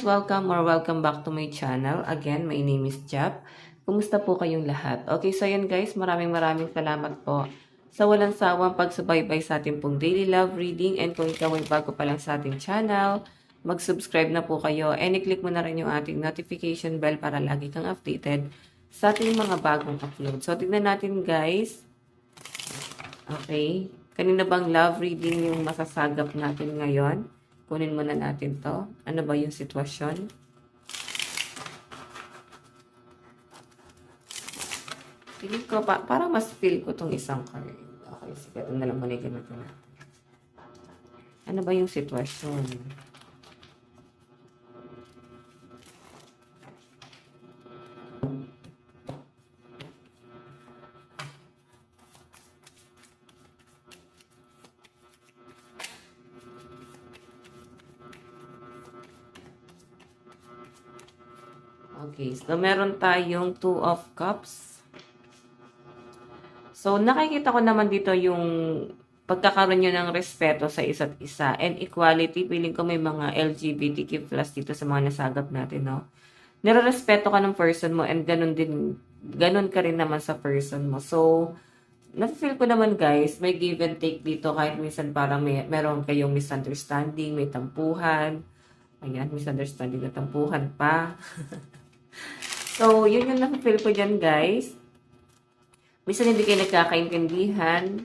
guys! Welcome or welcome back to my channel. Again, my name is Jap. Kumusta po kayong lahat? Okay, so yun guys, maraming salamat po sa walang sawang pagsubaybay sa ating pong daily love reading. And kung ikaw ay bago pa lang sa ating channel, mag-subscribe na po kayo and i-click mo na rin yung ating notification bell para lagi kang updated sa ating mga bagong upload. So, tignan natin guys. Okay, kanina bang love reading yung masasagap natin ngayon? Kunin muna natin to. Ano ba yung sitwasyon? Tingin ko, parang mas feel ko tong isang card. Okay, sige. Ito na lang muna yung ganito na. Ano ba yung sitwasyon? Okay, so meron tayong Two of Cups. So, nakikita ko naman dito yung pagkakaroon nyo ng respeto sa isa't isa and equality. Feeling ko may mga LGBTQ plus dito sa mga nasagap natin, no? Nirerespeto ka ng person mo and ganun ka rin naman sa person mo. So, na-feel ko naman guys, may give and take dito kahit minsan parang meron kayong misunderstanding, may tampuhan. Ayan, misunderstanding na tampuhan pa. So, yun yung na-feel ko dyan, guys. Minsan hindi kayo nagkakaintindihan,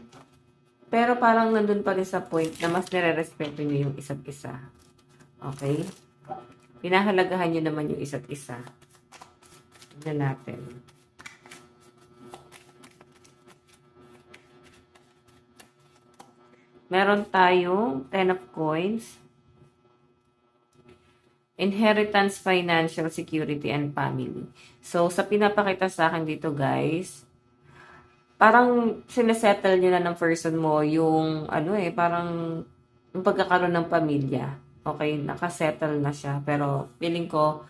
pero parang nandun pa rin sa point na mas nire-respeto nyo yung isa't isa. Okay? Pinahalagahan nyo naman yung isa't isa. Tignan natin. Meron tayong 10 of Coins. Inheritance, financial security, and family. So, sa pinapakita sa akin dito, guys, parang sinesettle nyo na ng person mo yung, parang yung pagkakaroon ng pamilya. Okay, nakasettle na siya. Pero, feeling ko,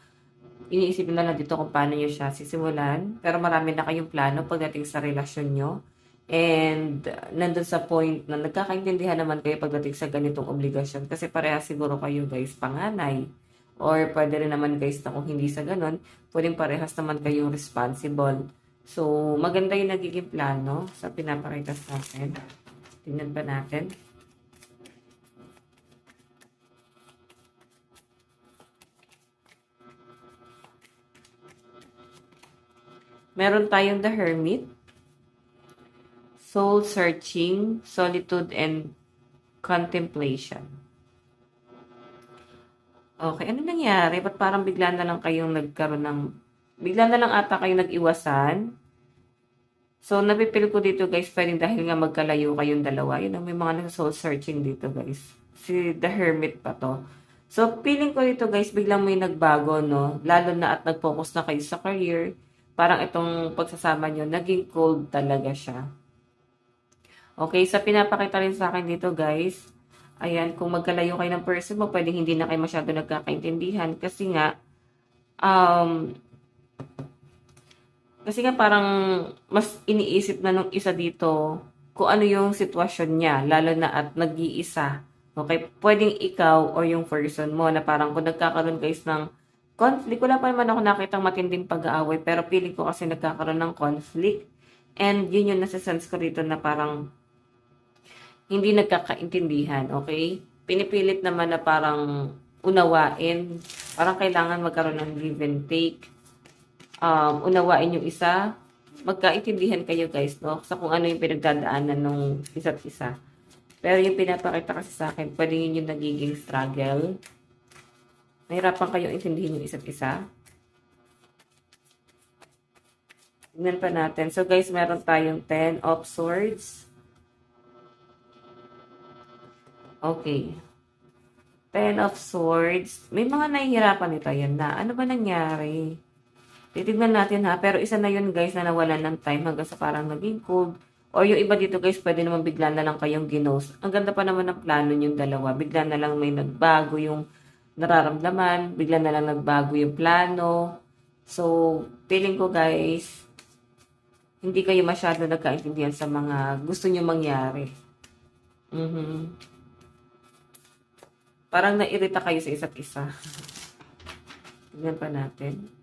iniisip na lang dito kung paano nyo siya sisimulan. Pero marami na kayong plano pagdating sa relasyon nyo. And, nandun sa point na nagkakaintindihan naman kayo pagdating sa ganitong obligasyon. Kasi pareha siguro kayo, guys, panganay. Or pwede rin naman guys na kung hindi sa ganun, pwedeng parehas naman kayong responsible. So, maganda yung nagiging plano sa pinapakita sa akin. Tingnan pa natin. Meron tayong The Hermit, Soul Searching, Solitude, and Contemplation. Okay, ano nangyari? Ba't parang bigla na lang kayong nagkaroon ng... Bigla na lang ata kayong nag-iwasan? So, napipil ko dito guys, pwedeng dahil nga magkalayo kayong dalawa. Yun, may mga nasa-soul searching dito guys. Si The Hermit pa to. So, feeling ko dito guys, biglang may nagbago, no? Lalo na at nag-focus na kayo sa career. Parang itong pagsasama nyo, naging cold talaga siya. Okay, sa pinapakita rin sa akin dito guys, ayan, kung magkalayo kayo ng person mo, pwedeng hindi na kayo masyado nagkakaintindihan kasi nga parang mas iniisip na nung isa dito kung ano yung sitwasyon niya, lalo na at nag-iisa. Okay, pwedeng ikaw o yung person mo na parang kung nagkakaroon guys ng conflict, wala pa naman ako nakitang matinding pag-aaway, pero feeling ko kasi nagkakaroon ng conflict and yun yung nasa-sense ko dito na parang hindi nagkakaintindihan, okay? Pinipilit naman na parang unawain. Parang kailangan magkaroon ng give and take. Unawain yung isa. Magkaintindihan kayo guys, no? Sa kung ano yung pinagdadaanan ng isa't isa. Pero yung pinapakita kasi sa akin, pwede yun yung nagiging struggle. Nahirapan kayo intindihin yung isa't isa. Tingnan pa natin. So guys, meron tayong 10 of Swords. Okay. 10 of Swords. May mga nahihirapan ito. Yan na. Ano ba nangyari? Titignan natin ha. Pero isa na yun guys na nawalan ng time hanggang sa parang naging cold. Or yung iba dito guys, pwede naman bigla na lang kayong ginos. Ang ganda pa naman ng plano yung dalawa. Bigla na lang may nagbago yung nararamdaman. Bigla na lang nagbago yung plano. So, feeling ko guys, hindi kayo masyado nagkaintindihan sa mga gusto nyo mangyari. Parang nairita kayo sa isa't isa. Tignan pa natin.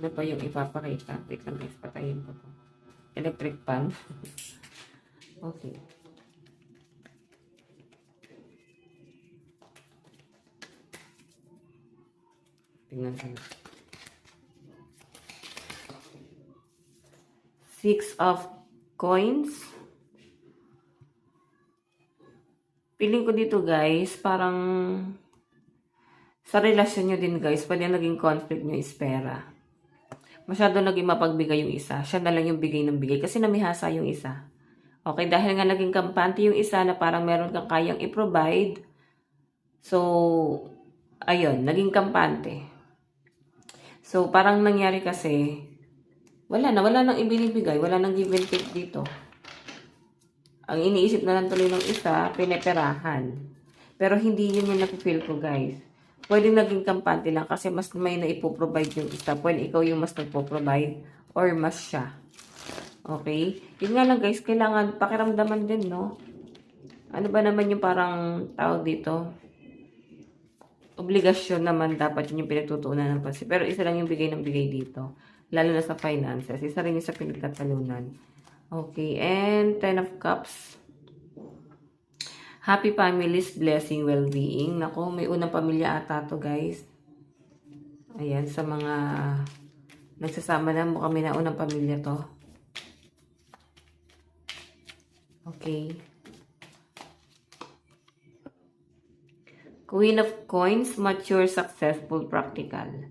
Ano pa yung ipapakita? Wait lang guys, patayin ko to. Electric pan. Okay. Tingnan ko. Six of coins. Feeling ko dito guys, parang sa relasyon nyo din guys, pwede naging conflict nyo is pera. Masyado naging mapagbigay yung isa. Siya na lang yung bigay ng bigay kasi namihasa yung isa. Okay, dahil nga naging kampante yung isa na parang meron kang kayang i-provide. So, ayun, naging kampante. So, parang nangyari kasi, wala nang ibinibigay, wala nang give and take dito. Ang iniisip na lang tuloy ng isa, pineperahan. Pero hindi yun yung napifeel ko, guys. Pwede naging kampante lang kasi mas may naipoprovide yung isa. Pwede ikaw yung mas nagpo-provide or mas siya. Okay? Yun nga lang, guys, kailangan pakiramdaman din, no? Ano ba naman yung parang tawag dito? Obligasyon naman dapat yun yung pinagtutuunan ng pansin. Pero isa lang yung bigay ng bigay dito. Lalo na sa finances. Isa rin yung sa pinagtatalunan. Okay, and 10 of Cups. Happy families, blessing, well-being. Naku, may unang pamilya ata to guys. Ayan, sa mga nagsasama na mo kami na unang pamilya to. Okay. Queen of Coins, mature, successful, practical.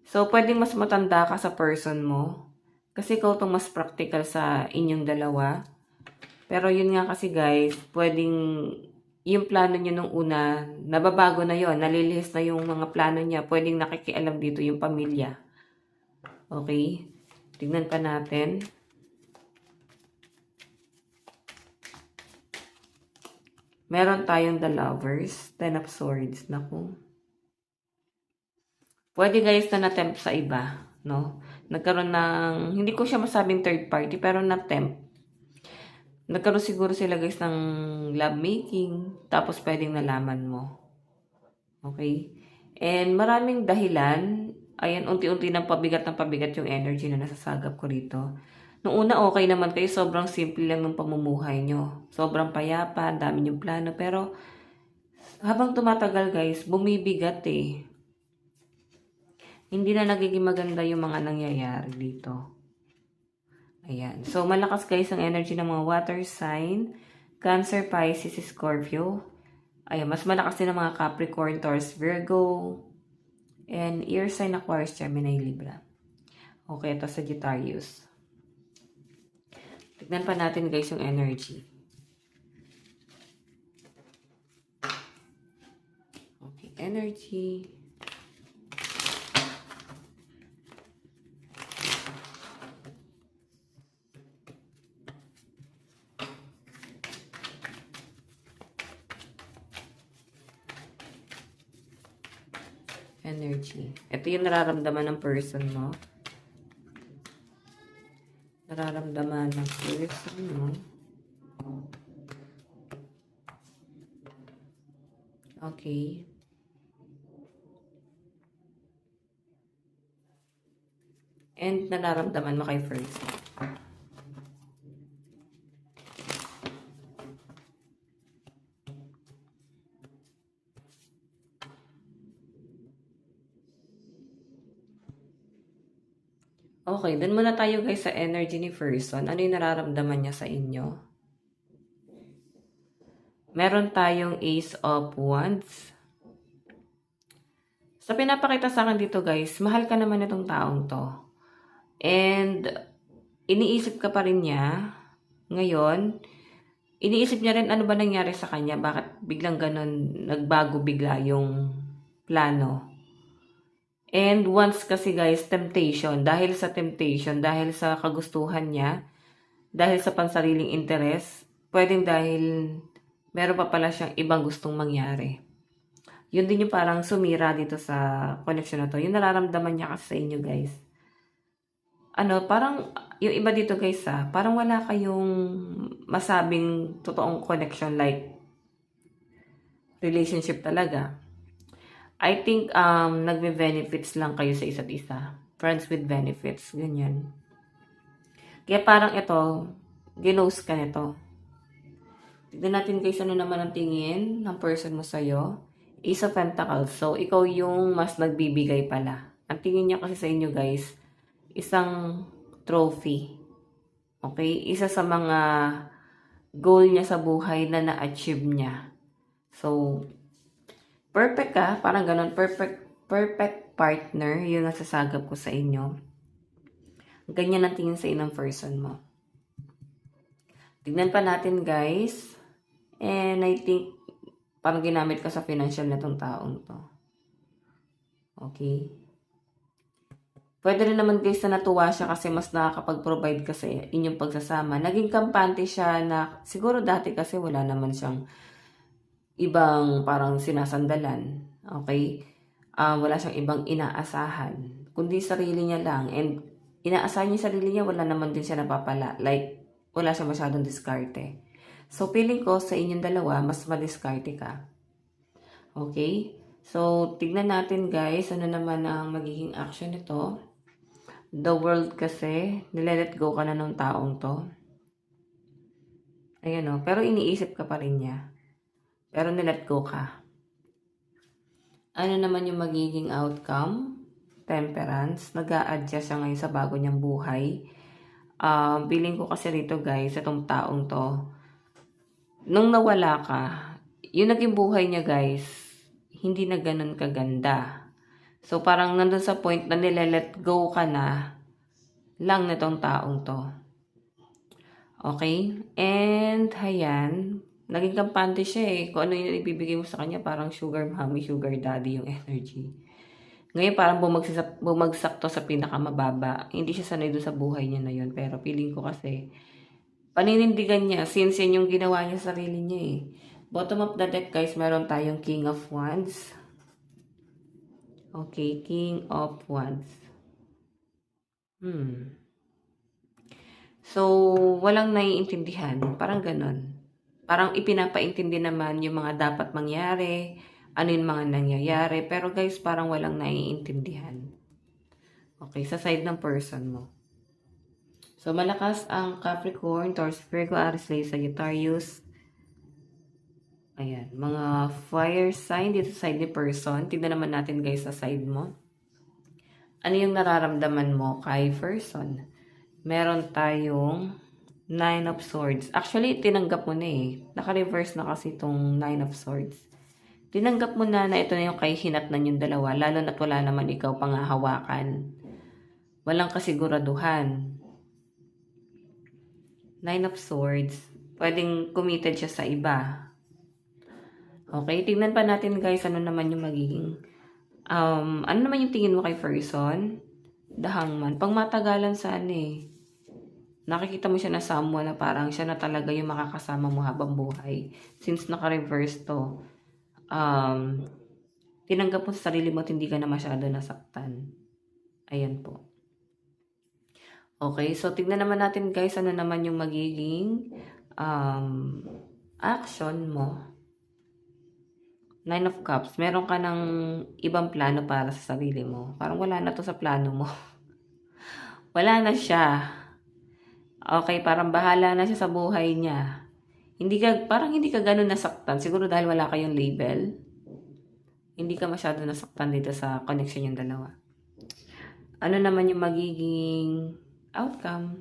So, pwedeng mas matanda ka sa person mo. Kasi ikaw itong mas practical sa inyong dalawa. Pero yun nga kasi guys, pwedeng yung plano nyo nung una, nababago na yon, nalilihis na yung mga plano niya. Pwedeng nakikialam dito yung pamilya. Okay? Tignan pa natin. Meron tayong The Lovers, 10 of Swords. Naku. Pwede guys na na-tempt sa iba, no? Nagkaroon ng, hindi ko siya masabing third party, pero na-tempt. Nagkaroon siguro sila guys ng lovemaking, tapos pwedeng nalaman mo. Okay? And maraming dahilan, ayan, unti-unti ng pabigat yung energy na nasasagap ko rito. Nung una, okay naman kayo, sobrang simple lang ng pamumuhay nyo. Sobrang payapa, dami yung plano, pero habang tumatagal guys, bumibigat eh. Hindi na nagiging maganda yung mga nangyayari dito. Ayan. So, malakas guys ang energy ng mga water sign. Cancer, Pisces, Scorpio. Ayan. Mas malakas din ang mga Capricorn, Taurus, Virgo. And air sign, Aquarius, Gemini, Libra. Okay, ito Sagittarius. Tignan pa natin guys yung energy. Okay, energy. Energy. Ito yung nararamdaman ng person mo. Nararamdaman ng person mo. Okay. And nararamdaman mo kay first. Okay, dun muna tayo guys sa energy ni person. Ano yung nararamdaman niya sa inyo? Meron tayong Ace of Wands. Sa pinapakita sa akin dito guys, mahal ka naman itong taong to. And iniisip ka pa rin niya. Ngayon, iniisip niya rin ano ba nangyari sa kanya. Bakit biglang ganun, nagbago bigla yung plano. And once kasi guys, temptation. Dahil sa temptation, dahil sa kagustuhan niya, dahil sa pansariling interes, pwedeng dahil meron pa pala siyang ibang gustong mangyari. Yun din yung parang sumira dito sa connection na to. Yung nararamdaman niya kasi sa inyo guys. Ano, parang yung iba dito guys parang wala kayong masabing totoong connection like relationship talaga. I think, nagbe-benefits lang kayo sa isa't isa. Friends with benefits, ganyan. Kaya parang ito, ginose ka nito. Tignan natin guys, ano naman ang tingin ng person mo sa'yo. Ace of Pentacles. So, ikaw yung mas nagbibigay pala. Ang tingin niya kasi sa inyo guys, isang trophy. Okay? Isa sa mga goal niya sa buhay na na-achieve niya. So, perfect ka. Parang ganun. Perfect partner. Yun ang sasagap ko sa inyo. Ganyan ang tingin sa inang person mo. Tignan pa natin guys. And I think, parang ginamit ka sa financial na tong taong to. Okay? Pwede rin naman guys na natuwa siya kasi mas nakakapag-provide ka sa inyong pagsasama. Naging kampante siya na siguro dati kasi wala naman siyang ibang parang sinasandalan. Okay? Wala siyang ibang inaasahan. Kundi sarili niya lang. And inaasahan niya sarili niya, wala naman din siya napapala. Like, wala siya masyadong diskarte. So, feeling ko sa inyong dalawa, mas madiskarte ka. Okay? So, tignan natin guys, ano naman ang magiging action nito. The world kasi, nilelet go ka na ng taong to. Ayan o, pero iniisip ka pa rin niya. Pero nilet go ka. Ano naman yung magiging outcome? Temperance. Nag-a-adjust siya ngayon sa bago niyang buhay. Feeling ko kasi rito guys, itong taong to, nung nawala ka, yung naging buhay niya guys, hindi na ganun kaganda. So, parang nandun sa point na nile-let go ka na lang nitong taong to. Okay? And, ayan, naging kampante siya eh. Kung ano yung ibibigay mo sa kanya, parang sugar mommy, sugar daddy yung energy. Ngayon, parang bumagsak to sa pinakamababa. Hindi siya sanay doon sa buhay niya na yun. Pero feeling ko kasi, paninindigan niya, since yan yung ginawa niya sa sarili niya eh. Bottom of the deck guys, meron tayong King of Wands. Okay, King of Wands. So, walang naiintindihan. Parang ganun. Parang ipinapaintindi naman yung mga dapat mangyari, ano yung mga nangyayari. Pero guys, parang walang naiintindihan. Okay, sa side ng person mo. So, malakas ang Capricorn, Taurus, Virgo, Aries, Leo, Sagittarius. Ayan, mga fire sign dito sa side ni person. Tignan naman natin guys sa side mo. Ano yung nararamdaman mo kay person? Meron tayong 9 of Swords. Actually, tinanggap mo na eh. Naka-reverse na kasi itong 9 of Swords. Tinanggap mo na ito na yung kay hinatnan yung dalawa. Lalo na't wala naman ikaw pangahawakan. Walang kasiguraduhan. 9 of Swords. Pwedeng committed siya sa iba. Okay, tingnan pa natin guys ano naman yung magiging ano naman yung tingin mo kay person? The Hangman. Pang matagalan saan eh. Nakikita mo siya na someone na parang siya na talaga yung makakasama mo habang buhay. Since naka-reverse to, tinanggap mo sa sarili mo at hindi ka na masyado nasaktan. Ayan po. Okay, so tignan naman natin guys ano naman yung magiging action mo. 9 of Cups. Meron ka ng ibang plano para sa sarili mo. Parang wala na to sa plano mo. Wala na siya. Okay, parang bahala na siya sa buhay niya. Parang hindi ka ganun nasaktan. Siguro dahil wala kayong label. Hindi ka masyado nasaktan dito sa connection yung dalawa. Ano naman yung magiging outcome?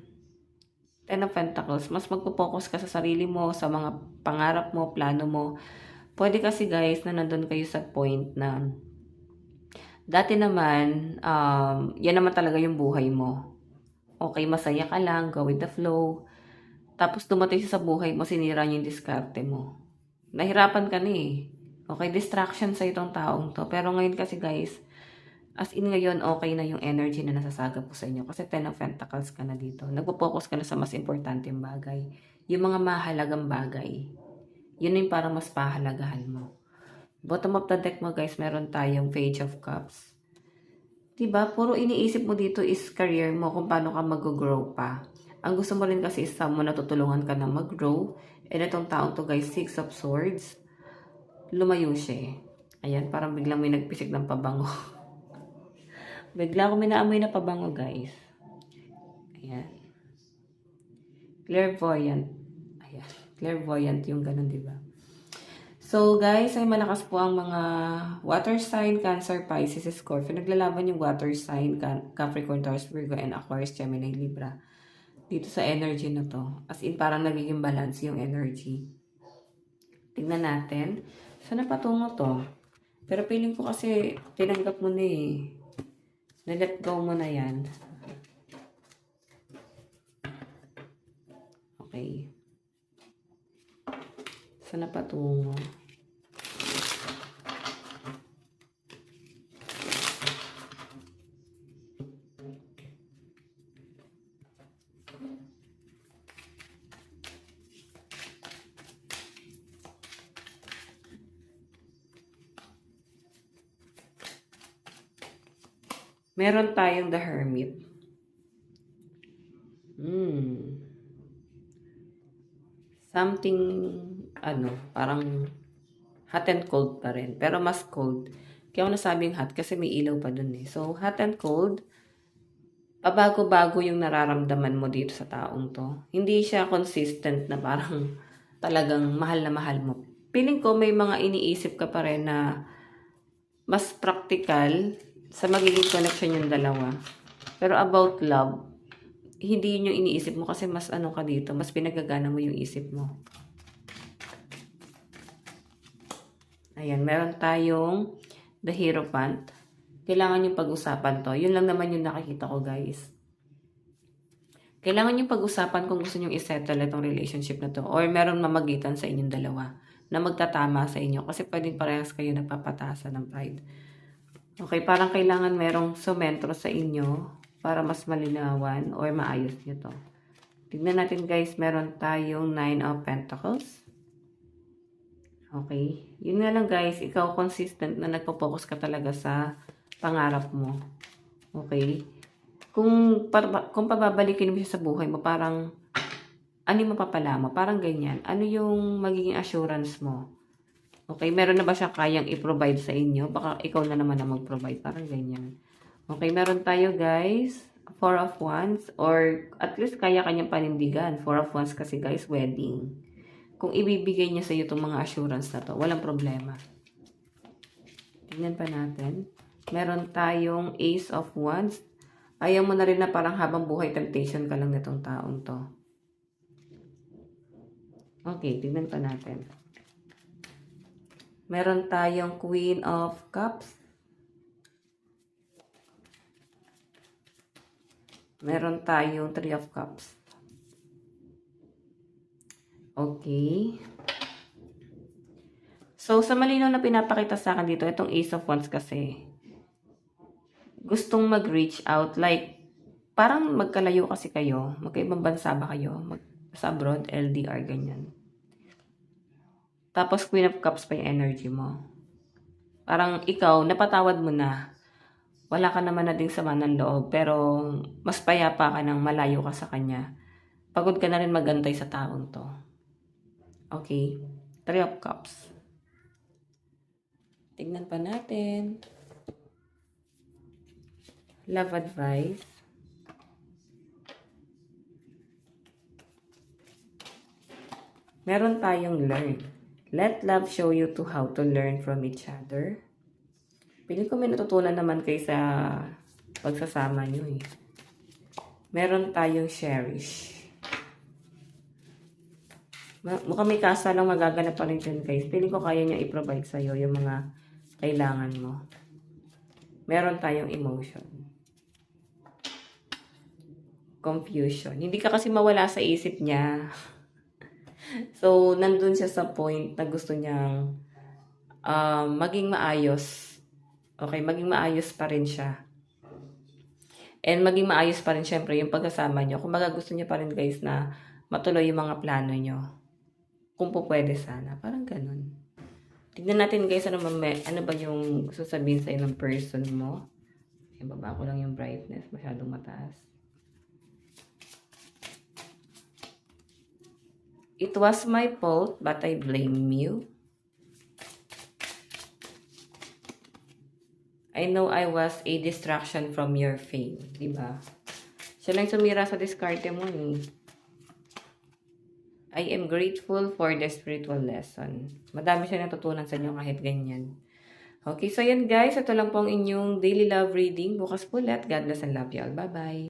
10 of Pentacles. Mas magpo-focus ka sa sarili mo, sa mga pangarap mo, plano mo. Pwede kasi guys na nandun kayo sa point na dati naman, yan naman talaga yung buhay mo. Okay, masaya ka lang, go with the flow. Tapos dumating sa buhay mo, sinira niya yung diskarte mo. Nahirapan ka na eh. Okay, distraction sa itong taong to. Pero ngayon kasi guys, as in ngayon, okay na yung energy na nasasagap ko sa inyo. Kasi 10 of Pentacles ka na dito. Nagpo-focus ka na sa mas importanteng bagay. Yung mga mahalagang bagay. Yun yung parang mas pahalagahan mo. Bottom of the deck mo guys, meron tayong Page of Cups. Diba? Puro iniisip mo dito is career mo, kung paano ka mag-grow pa. Ang gusto mo rin kasi is someone na tutulungan ka na mag-grow. And itong taong to guys, 6 of Swords. Lumayo siya eh. Ayan, parang biglang may nagpisik ng pabango. Bigla ko may naamoy na pabango, guys. Ayan. Clairvoyant. Ayan. Clairvoyant yung ganun, di ba? So, guys, ay malakas po ang mga water sign, Cancer, Pisces, Scorpio. Naglalaban yung water sign, Capricorn, Taurus, Virgo, and Aquarius, Gemini, Libra. Dito sa energy na to. As in, parang nagiging balance yung energy. Tingnan natin. Saan na patungo to? Pero feeling ko kasi tinanggap mo na eh. Na-let go mo na yan. Okay. Saan na patungo? Meron tayong The Hermit. Something, parang hot and cold pa rin. Pero mas cold. Kaya ako nasabing hot kasi may ilaw pa dun eh. So, hot and cold, pabago-bago yung nararamdaman mo dito sa taong to. Hindi siya consistent na parang talagang mahal na mahal mo. Feeling ko may mga iniisip ka pa rin na mas practical sa magiging connection yung dalawa. Pero about love, hindi yun yung iniisip mo kasi mas ka dito, mas pinagagana mo yung isip mo. Ayan, meron tayong The Hierophant. Kailangan yung pag-usapan to. Yun lang naman yung nakikita ko, guys. Kailangan yung pag-usapan kung gusto nyo isettle itong relationship na to or meron mamagitan sa inyong dalawa na magtatama sa inyo kasi pwedeng parehas kayo nagpapatasan ng pride. Okay, parang kailangan merong sumentro sa inyo para mas malinawan or maayos nyo to. Tignan natin, guys, meron tayong 9 of Pentacles. Okay, yun nga lang, guys, ikaw consistent na nagpo-focus ka talaga sa pangarap mo. Okay, kung pababalikin mo siya sa buhay mo, parang ano yung mapapala mo? Parang ganyan. Ano yung magiging assurance mo? Okay, meron na ba siya kayang i-provide sa inyo? Baka ikaw na naman na mag-provide. Parang ganyan. Okay, meron tayo, guys, 4 of Wands, or at least kaya kanyang panindigan. 4 of Wands kasi, guys, wedding. Kung ibibigay niya sa iyo itong mga assurance na to, walang problema. Tingnan pa natin. Meron tayong Ace of Wands. Ayaw mo na rin na parang habang buhay temptation ka lang nitong taong to. Okay, tingnan pa natin. Meron tayong Queen of Cups. Meron tayong 3 of Cups. Okay. So, sa malinaw na pinapakita sa akin dito, itong Ace of Wands kasi, gustong mag-reach out. Like, parang magkalayo kasi kayo. Magkaibang bansa ba kayo? Sa abroad, LDR, ganyan. Tapos, Queen of Cups pa yung energy mo. Parang ikaw, napatawad mo na. Wala ka naman na ding sama ng loob, pero mas payapa ka nang malayo ka sa kanya. Pagod ka na rin magantay sa taong to. Okay. 3 of Cups. Tignan pa natin. Love advice. Meron tayong learn. Let love show you to how to learn from each other. Piling ko may natutunan naman kayo sa pagsasama nyo eh. Meron tayong cherish. Mukhang may kasa lang magaganap pa rin dyan, guys. Piling ko kaya niya i-provide sa'yo yung mga kailangan mo. Meron tayong emotion. Confusion. Hindi ka kasi mawala sa isip niya. So, nandun siya sa point na gusto niyang maging maayos. Okay, maging maayos pa rin siya. And maging maayos pa rin syempre yung pagkasama nyo. Kung baga gusto niya pa rin, guys, na matuloy yung mga plano nyo. Kung po pwede sana. Parang ganun. Tignan natin, guys, ano ba yung gusto sabihin sa'yo ng person mo. Baba ko lang yung brightness. Masyadong mataas. It was my fault, but I blame you. I know I was a distraction from your fame. Diba? Siya lang sumira sa diskarte mo eh. I am grateful for the spiritual lesson. Madami siya natutunan sa inyo kahit ganyan. Okay, so yan guys. Ito lang po ang inyong daily love reading. Bukas po ulit. God bless and love you all. Bye-bye.